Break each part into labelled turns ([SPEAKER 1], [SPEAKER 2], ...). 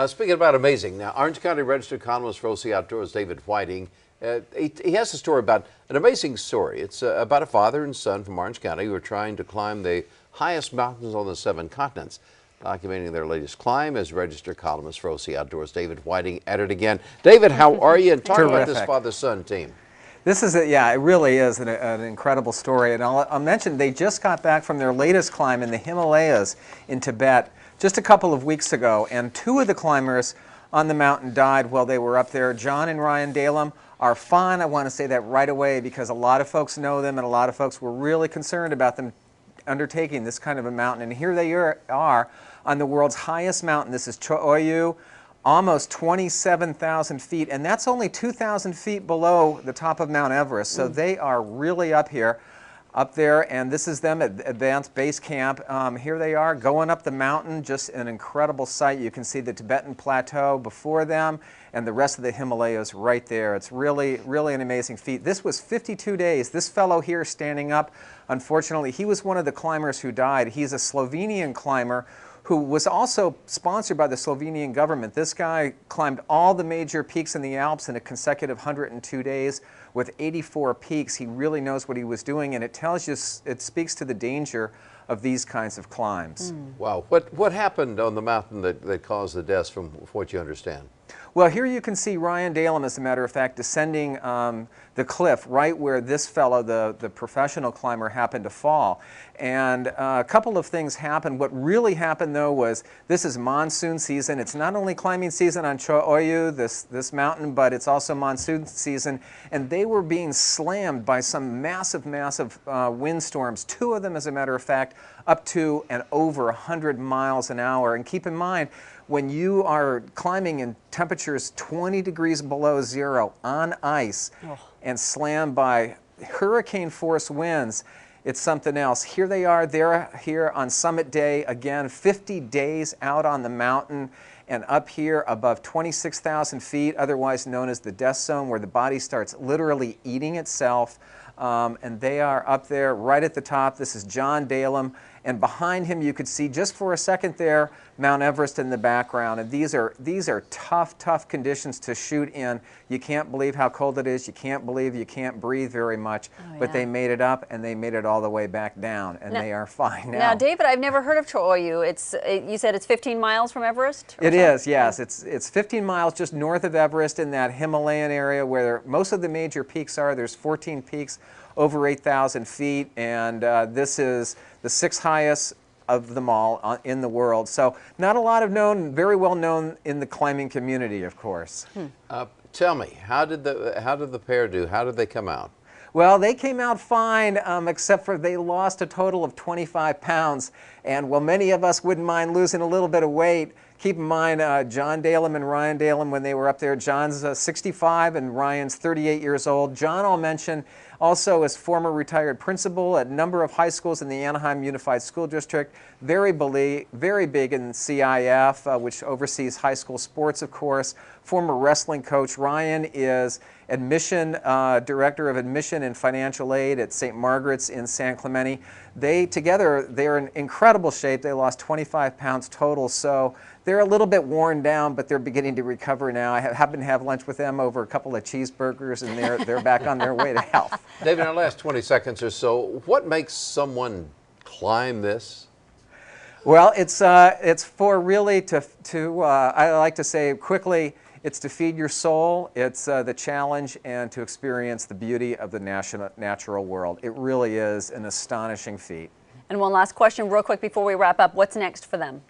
[SPEAKER 1] Speaking about amazing, now Orange County registered columnist for OC Outdoors, David Whiting, he has a story about an amazing story. It's about a father and son from Orange County who are trying to climb the highest mountains on the 7 continents. Documenting their latest climb as registered columnist for OC Outdoors, David Whiting, at it again. David, how are you? And talk about this father-son team.
[SPEAKER 2] This is, yeah, it really is an incredible story. And I'll mention they just got back from their latest climb in the Himalayas in Tibet just a couple of weeks ago. And 2 of the climbers on the mountain died while they were up there. John and Ryan Dalem are fine. I want to say that right away because a lot of folks know them and a lot of folks were really concerned about them undertaking this kind of a mountain. And here they are on the world's highest mountain. This is Cho-Oyu, almost 27,000 feet, and that's only 2,000 feet below the top of Mount Everest. So they are really up there, and this is them at Advanced Base Camp. Here they are going up the mountain, just an incredible sight. You can see the Tibetan Plateau before them and the rest of the Himalayas right there. It's really, really an amazing feat. This was 52 days. This fellow here standing up, unfortunately, he was one of the climbers who died. He's a Slovenian climber who was also sponsored by the Slovenian government. This guy climbed all the major peaks in the Alps in a consecutive 102 days with 84 peaks. He really knows what he was doing, and it tells you, it speaks to the danger of these kinds of climbs.
[SPEAKER 1] Wow. What happened on the mountain that caused the deaths from what you understand?
[SPEAKER 2] Well, here you can see Ryan Dalem, as a matter of fact, descending the cliff right where this fellow, the professional climber, happened to fall. And a couple of things happened. What really happened, though, was this is monsoon season. It's not only climbing season on Cho-Oyu, this mountain, but it's also monsoon season. And they were being slammed by some massive, massive windstorms, 2 of them, as a matter of fact, up to and over 100 miles an hour. And keep in mind, when you are climbing in temperatures 20 degrees below zero on ice and slammed by hurricane force winds, it's something else. Here they are, they're here on summit day, again, 50 days out on the mountain and up here above 26,000 feet, otherwise known as the death zone, where the body starts literally eating itself. And they are up there right at the top. This is John Dalem, and behind him you could see just for a second there Mount Everest in the background. And these are tough conditions to shoot in. You can't believe how cold it is. You can't believe you can't breathe very much. But they made it up, and they made it all the way back down, and they are fine now.
[SPEAKER 3] Now, David, I've never heard of Cho-Oyu. You said it's 15 miles from Everest?
[SPEAKER 2] It is, yes. It's 15 miles just north of Everest in that Himalayan area where most of the major peaks are. There's 14 peaks over 8,000 feet, and this is the 6th highest of them all in the world. So not a lot of known, very well known in the climbing community, of course.
[SPEAKER 1] Tell me, how did the pair do? How did they come out?
[SPEAKER 2] Well, they came out fine, except for they lost a total of 25 pounds. And while many of us wouldn't mind losing a little bit of weight, keep in mind John Dalem and Ryan Dalem, when they were up there, John's 65 and Ryan's 38 years old. John, I'll mention, also is former retired principal at a number of high schools in the Anaheim Unified School District, very big in CIF, which oversees high school sports, of course. Former wrestling coach. Ryan is director of admission and financial aid at St. Margaret's in San Clemente. They're in incredible shape. They lost 25 pounds total, so they're a little bit worn down, but they're beginning to recover now. I happened to have lunch with them over a couple of cheeseburgers, and they're back on their way to health.
[SPEAKER 1] David, in our last 20 seconds or so, what makes someone climb this?
[SPEAKER 2] Well, it's for really I like to say quickly, it's to feed your soul, it's the challenge, and to experience the beauty of the natural world. It really is an astonishing feat.
[SPEAKER 3] And one last question real quick before we wrap up. What's next for them?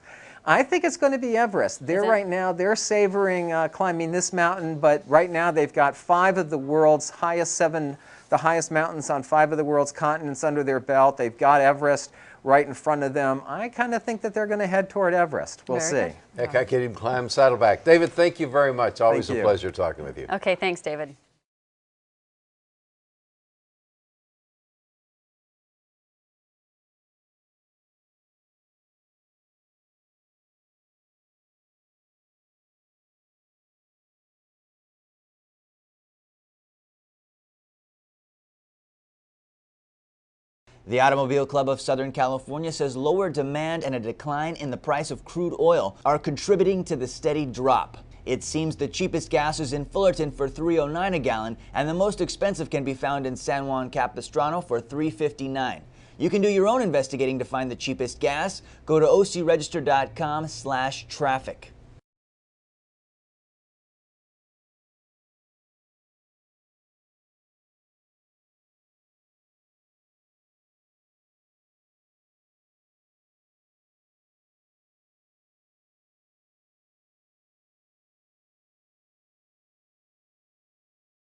[SPEAKER 2] I think it's going to be Everest. Right now, they're savoring climbing this mountain, but right now they've got 5 of the world's highest the highest mountains on 5 of the world's continents under their belt. They've got Everest right in front of them. I kind of think that they're going to head toward Everest. We'll see.
[SPEAKER 1] Heck, I can't even climb Saddleback. David, thank you very much. Always a pleasure talking with you.
[SPEAKER 3] Okay, thanks, David.
[SPEAKER 4] The Automobile Club of Southern California says lower demand and a decline in the price of crude oil are contributing to the steady drop. It seems the cheapest gas is in Fullerton for $3.09 a gallon, and the most expensive can be found in San Juan Capistrano for $3.59. You can do your own investigating to find the cheapest gas. Go to OCRegister.com/traffic.